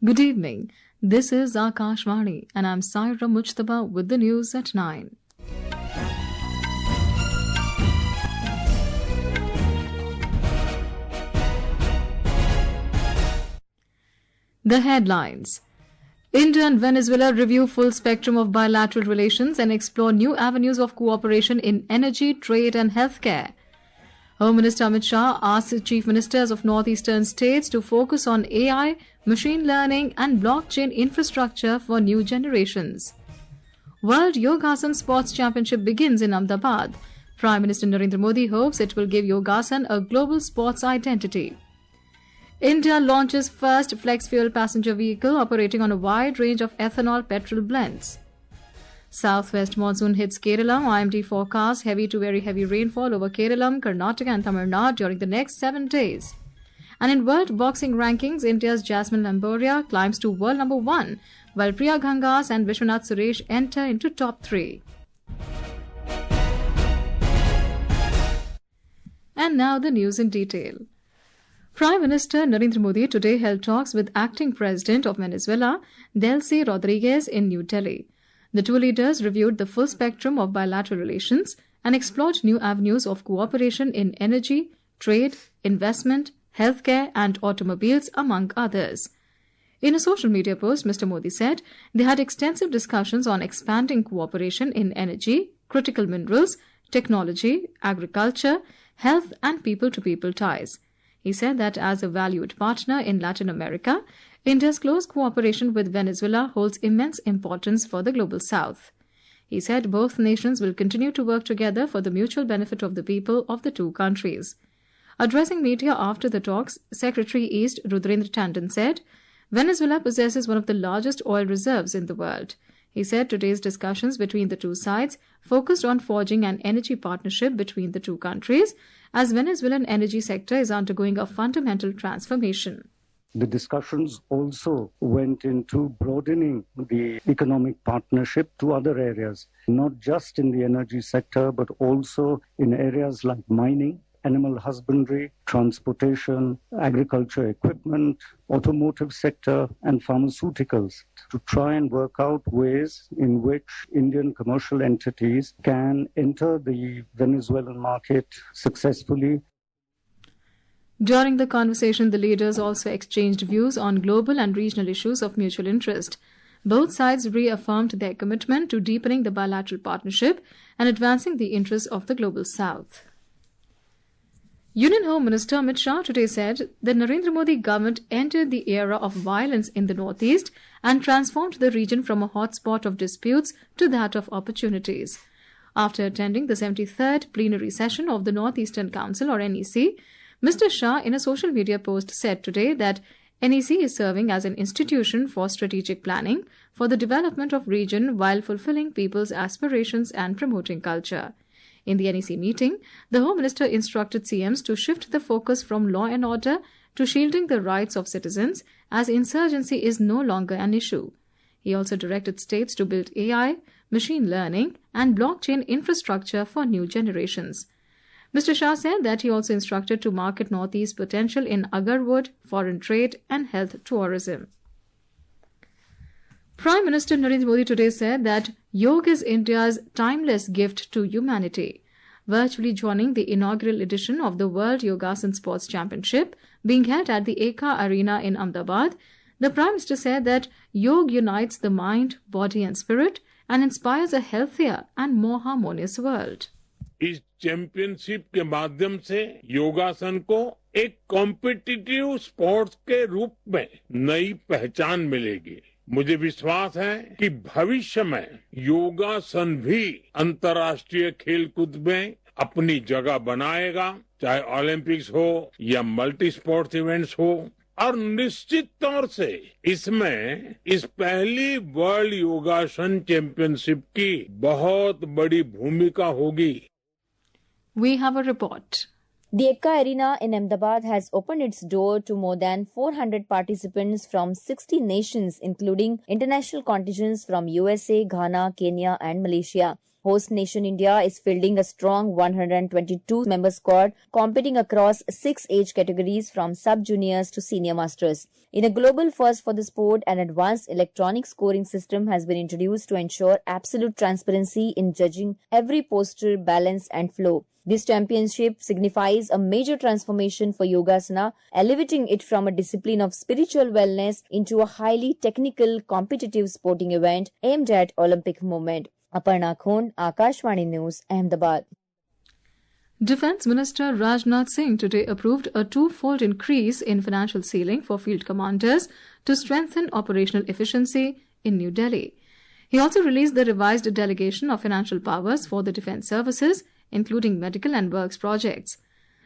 Good evening. This is Akashvani and I'm Saira Mujtaba with the news at 9. The headlines. India and Venezuela review full spectrum of bilateral relations and explore new avenues of cooperation in energy, trade and healthcare. Home Minister Amit Shah asked chief ministers of northeastern states to focus on AI, machine learning and blockchain infrastructure for new generations. World Yogasan Sports Championship begins in Ahmedabad. Prime Minister Narendra Modi hopes it will give Yogasan a global sports identity. India launches first flex fuel passenger vehicle operating on a wide range of ethanol petrol blends. Southwest monsoon hits Kerala. IMD forecasts heavy to very heavy rainfall over Kerala, Karnataka and Tamil Nadu during the next 7 days. And in world boxing rankings, India's Jasmine Lamboria climbs to world number 1, while Priya Gangas and Vishwanath Suresh enter into top 3. And now the news in detail. Prime Minister Narendra Modi today held talks with acting President of Venezuela, Delcy Rodriguez, in New Delhi. The two leaders reviewed the full spectrum of bilateral relations and explored new avenues of cooperation in energy, trade, investment, healthcare and automobiles, among others. In a social media post, Mr. Modi said they had extensive discussions on expanding cooperation in energy, critical minerals, technology, agriculture, health and people-to-people ties. He said that as a valued partner in Latin America, India's close cooperation with Venezuela holds immense importance for the Global South. He said both nations will continue to work together for the mutual benefit of the people of the two countries. Addressing media after the talks, Secretary East Rudrendra Tandon said, Venezuela possesses one of the largest oil reserves in the world. He said today's discussions between the two sides focused on forging an energy partnership between the two countries, as Venezuelan energy sector is undergoing a fundamental transformation. The discussions also went into broadening the economic partnership to other areas, not just in the energy sector, but also in areas like mining, animal husbandry, transportation, agriculture equipment, automotive sector, and pharmaceuticals, to try and work out ways in which Indian commercial entities can enter the Venezuelan market successfully. During the conversation, the leaders also exchanged views on global and regional issues of mutual interest. Both sides reaffirmed their commitment to deepening the bilateral partnership and advancing the interests of the Global South. Union Home Minister Amit Shah today said the Narendra Modi government entered the era of violence in the northeast and transformed the region from a hotspot of disputes to that of opportunities. After attending the 73rd plenary session of the Northeastern Council, or NEC, Mr. Shah, in a social media post, said today that NEC is serving as an institution for strategic planning for the development of region while fulfilling people's aspirations and promoting culture. In the NEC meeting, the Home Minister instructed CMs to shift the focus from law and order to shielding the rights of citizens, as insurgency is no longer an issue. He also directed states to build AI, machine learning and blockchain infrastructure for new generations. Mr. Shah said that he also instructed to market Northeast potential in agarwood, foreign trade and health tourism. Prime Minister Narendra Modi today said that yoga is India's timeless gift to humanity. Virtually joining the inaugural edition of the World Yogasan Sports Championship being held at the Eka Arena in Ahmedabad, the Prime Minister said that yoga unites the mind, body and spirit and inspires a healthier and more harmonious world. इस championship के माध्यम से योगासन को एक competitive sports के रूप में नई पहचान मिलेगी। मुझे विश्वास है कि भविष्य में योगासन भी अंतर्राष्ट्रीय खेलकूद में अपनी जगह बनाएगा, चाहे ओलंपिक्स हो या मल्टी स्पोर्ट्स इवेंट्स हो। और निश्चित तौर से इसमें इस पहली वर्ल्ड योगासन चैंपियनशिप की बहुत बड़ी भूमिका होगी। We have a report. The Eka Arena in Ahmedabad has opened its door to more than 400 participants from 60 nations, including international contingents from USA, Ghana, Kenya and Malaysia. Host nation India is fielding a strong 122-member squad competing across 6 age categories from sub-juniors to senior masters. In a global first for the sport, an advanced electronic scoring system has been introduced to ensure absolute transparency in judging every posture, balance and flow. This championship signifies a major transformation for Yogasana, elevating it from a discipline of spiritual wellness into a highly technical, competitive sporting event aimed at Olympic movement. Aparna Khon, Akashvani News, Ahmedabad. Defence Minister Rajnath Singh today approved a twofold increase in financial ceiling for field commanders to strengthen operational efficiency in New Delhi. He also released the revised delegation of financial powers for the defence services, including medical and works projects.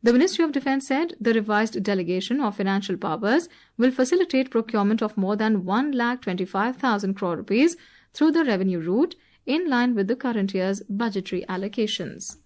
The Ministry of Defence said the revised delegation of financial powers will facilitate procurement of more than 1,25,000 crore rupees through the revenue route, in line with the current year's budgetary allocations.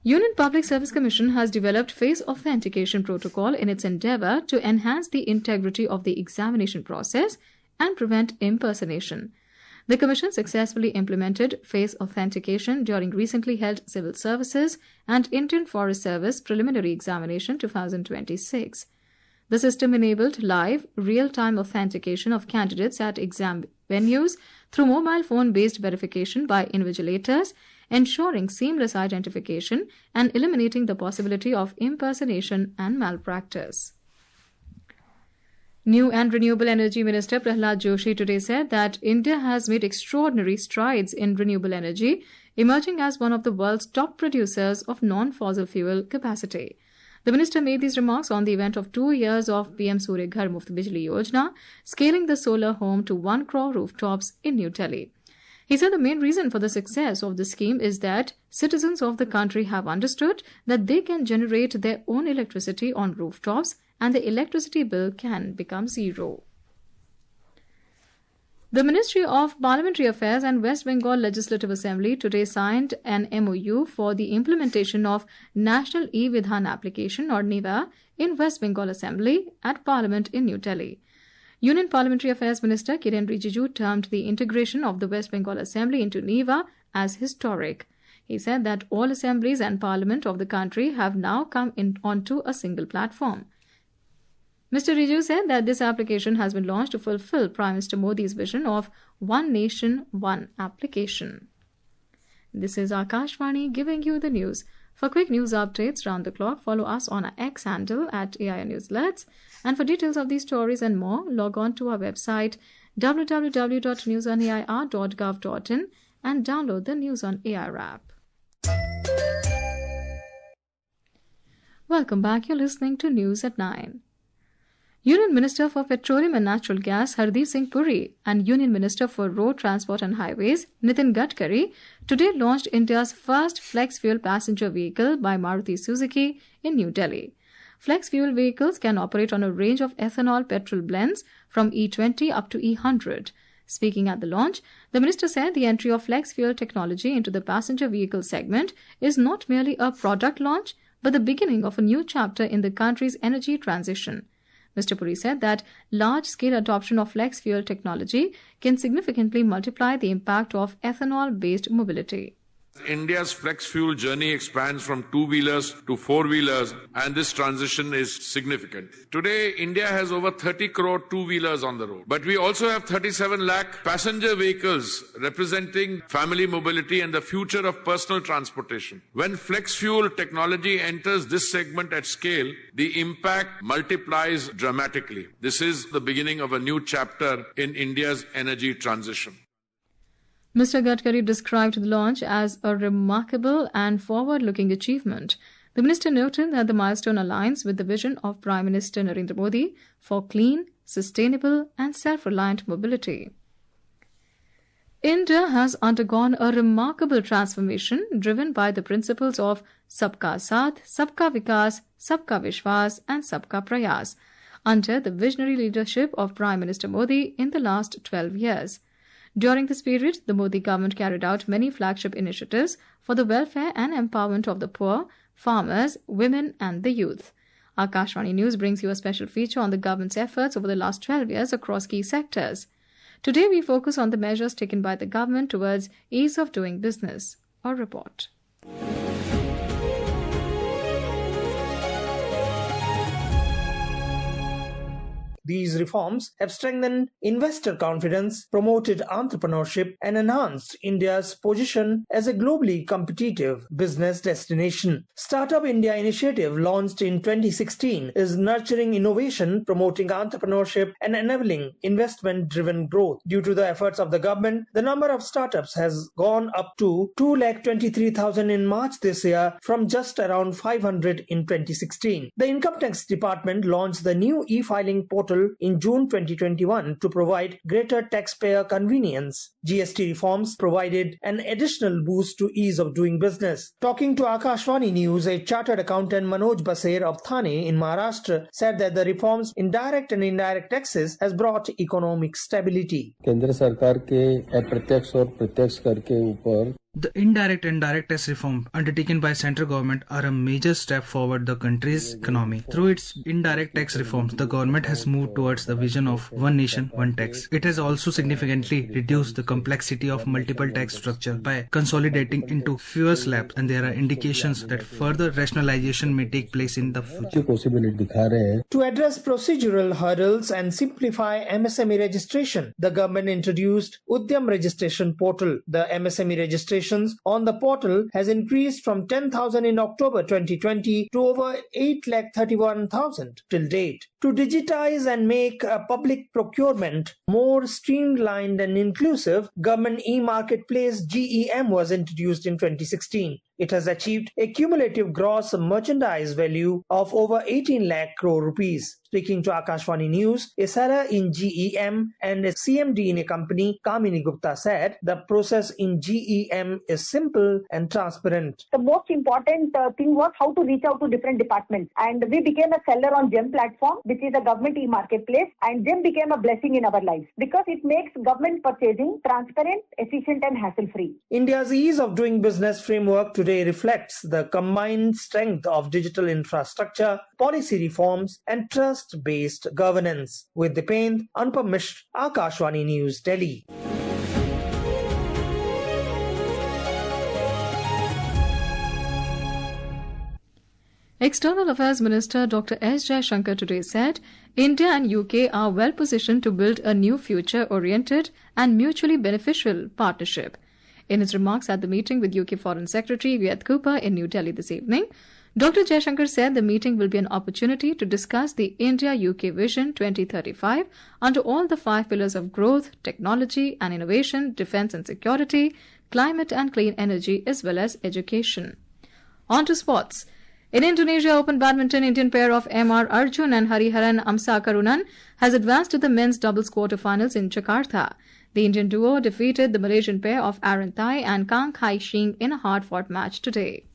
Union Public Service Commission has developed face authentication protocol in its endeavour to enhance the integrity of the examination process and prevent impersonation. The Commission successfully implemented face authentication during recently held Civil Services and Indian Forest Service Preliminary Examination 2026. The system enabled live, real-time authentication of candidates at exam venues through mobile phone-based verification by invigilators, ensuring seamless identification and eliminating the possibility of impersonation and malpractice. New and Renewable Energy Minister Prahlad Joshi today said that India has made extraordinary strides in renewable energy, emerging as one of the world's top producers of non-fossil fuel capacity. The minister made these remarks on the event of 2 years of PM Surya Ghar Muft Bijli Yojana, scaling the solar home to 1 crore rooftops in New Delhi. He said the main reason for the success of the scheme is that citizens of the country have understood that they can generate their own electricity on rooftops and the electricity bill can become zero. The Ministry of Parliamentary Affairs and West Bengal Legislative Assembly today signed an MOU for the implementation of National E-Vidhan Application or NIVA in West Bengal Assembly at Parliament in New Delhi. Union Parliamentary Affairs Minister Kiren Rijiju termed the integration of the West Bengal Assembly into NIVA as historic. He said that all assemblies and parliament of the country have now come onto a single platform. Mr. Rijiju said that this application has been launched to fulfill Prime Minister Modi's vision of One Nation, One Application. This is Akashvani giving you the news. For quick news updates round the clock, follow us on our X handle at AIR News Alerts. And for details of these stories and more, log on to our website www.newsonair.gov.in and download the News on AIR app. Welcome back. You're listening to News at 9. Union Minister for Petroleum and Natural Gas Hardeep Singh Puri and Union Minister for Road Transport and Highways Nitin Gadkari today launched India's first flex fuel passenger vehicle by Maruti Suzuki in New Delhi. Flex fuel vehicles can operate on a range of ethanol petrol blends from E20 up to E100. Speaking at the launch, the minister said the entry of flex fuel technology into the passenger vehicle segment is not merely a product launch, but the beginning of a new chapter in the country's energy transition. Mr. Puri said that large-scale adoption of flex fuel technology can significantly multiply the impact of ethanol-based mobility. India's flex fuel journey expands from two-wheelers to four-wheelers, and this transition is significant. Today, India has over 30 crore two-wheelers on the road, but we also have 37 lakh passenger vehicles representing family mobility and the future of personal transportation. When flex fuel technology enters this segment at scale, the impact multiplies dramatically. This is the beginning of a new chapter in India's energy transition. Mr. Gadkari described the launch as a remarkable and forward-looking achievement. The minister noted that the milestone aligns with the vision of Prime Minister Narendra Modi for clean, sustainable and self-reliant mobility. India has undergone a remarkable transformation driven by the principles of Sabka Saath, Sabka Vikas, Sabka Vishwas and Sabka Prayas under the visionary leadership of Prime Minister Modi in the last 12 years. During this period, the Modi government carried out many flagship initiatives for the welfare and empowerment of the poor, farmers, women and the youth. Akashvani News brings you a special feature on the government's efforts over the last 12 years across key sectors. Today we focus on the measures taken by the government towards ease of doing business. Our report. These reforms have strengthened investor confidence, promoted entrepreneurship, and enhanced India's position as a globally competitive business destination. Startup India initiative, launched in 2016, is nurturing innovation, promoting entrepreneurship, and enabling investment-driven growth. Due to the efforts of the government, the number of startups has gone up to 223,000 in March this year from just around 500 in 2016. The Income Tax Department launched the new e-filing portal in June 2021 to provide greater taxpayer convenience. GST reforms provided an additional boost to ease of doing business. Talking to Akashvani News, a chartered accountant Manoj Baser of Thane in Maharashtra said that the reforms in direct and indirect taxes has brought economic stability. केंद्र सरकार के अप्रत्यक्ष और प्रत्यक्ष कर के ऊपर The indirect and direct tax reform undertaken by central government are a major step forward the country's economy. Through its indirect tax reforms, the government has moved towards the vision of one nation, one tax. It has also significantly reduced the complexity of multiple tax structure by consolidating into fewer slabs, and there are indications that further rationalization may take place in the future. To address procedural hurdles and simplify MSME registration, the government introduced Udyam Registration Portal. The MSME registration on the portal has increased from 10,000 in October 2020 to over 8,31,000 till date. To digitize and make public procurement more streamlined and inclusive, Government e-Marketplace GEM was introduced in 2016. It has achieved a cumulative gross merchandise value of over 18 lakh crore rupees. Speaking to Akashvani News, a seller in GEM and a CMD in a company, Kamini Gupta, said the process in GEM is simple and transparent. The most important thing was how to reach out to different departments, and we became a seller on GEM platform, which is a government e-marketplace, and GEM became a blessing in our lives because it makes government purchasing transparent, efficient and hassle-free. India's ease of doing business framework today reflects the combined strength of digital infrastructure, policy reforms and trust-based governance. With Dipend, Anupam Mishra, Akashvani News, Delhi. External Affairs Minister Dr. S. Jaishankar today said India and UK are well positioned to build a new future-oriented and mutually beneficial partnership. In his remarks at the meeting with UK Foreign Secretary Vyeth Cooper in New Delhi this evening, Dr. Jaishankar said the meeting will be an opportunity to discuss the India-UK Vision 2035 under all the 5 pillars of growth, technology and innovation, defence and security, climate and clean energy as well as education. On to sports. In Indonesia Open Badminton, Indian pair of M.R. Arjun and Hariharan Amsakarunan has advanced to the men's doubles quarterfinals in Jakarta. The Indian duo defeated the Malaysian pair of Aaron Thai and Kang Hai Shing in a hard-fought match today.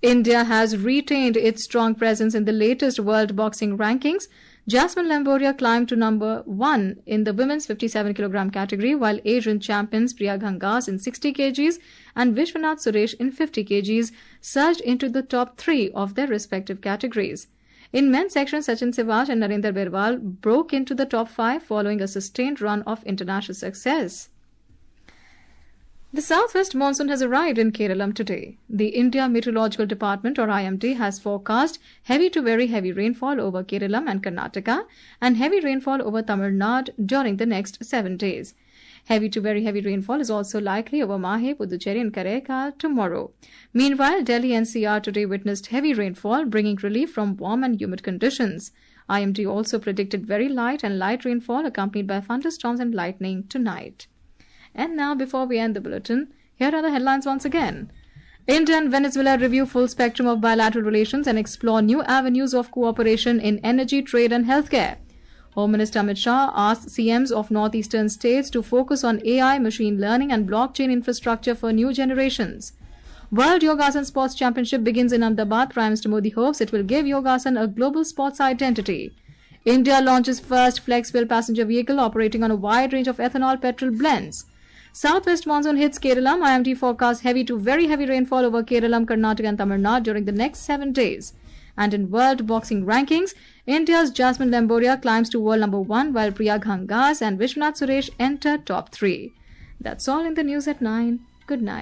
India has retained its strong presence in the latest world boxing rankings. Jasmine Lamboria climbed to number 1 in the women's 57 kg category, while Asian champions Priya Gangas in 60 kgs and Vishwanath Suresh in 50 kgs surged into the top 3 of their respective categories. In men's section, Sachin Sehwag and Narendra Berwal broke into the top 5 following a sustained run of international success. The southwest monsoon has arrived in Kerala today. The India Meteorological Department or IMD has forecast heavy to very heavy rainfall over Kerala and Karnataka and heavy rainfall over Tamil Nadu during the next 7 days. Heavy to very heavy rainfall is also likely over Mahe, Puducherry and Karaikal tomorrow. Meanwhile, Delhi NCR today witnessed heavy rainfall, bringing relief from warm and humid conditions. IMD also predicted very light and light rainfall accompanied by thunderstorms and lightning tonight. And now, before we end the bulletin, here are the headlines once again. India and Venezuela review full spectrum of bilateral relations and explore new avenues of cooperation in energy, trade and healthcare. Home Minister Amit Shah asked CMs of northeastern states to focus on AI, machine learning and blockchain infrastructure for new generations. World Yogasan Sports Championship begins in Ahmedabad. Prime Minister Modi hopes it will give Yogasan a global sports identity. India launches first flex-wheel passenger vehicle operating on a wide range of ethanol-petrol blends. Southwest monsoon hits Kerala. IMD forecasts heavy to very heavy rainfall over Kerala, Karnataka and Tamil Nadu during the next 7 days. And in world boxing rankings, India's Jasmine Lamboria climbs to world number 1 while Priya Ghangas and Vishwanath Suresh enter top 3. That's all in the news at 9. Good night.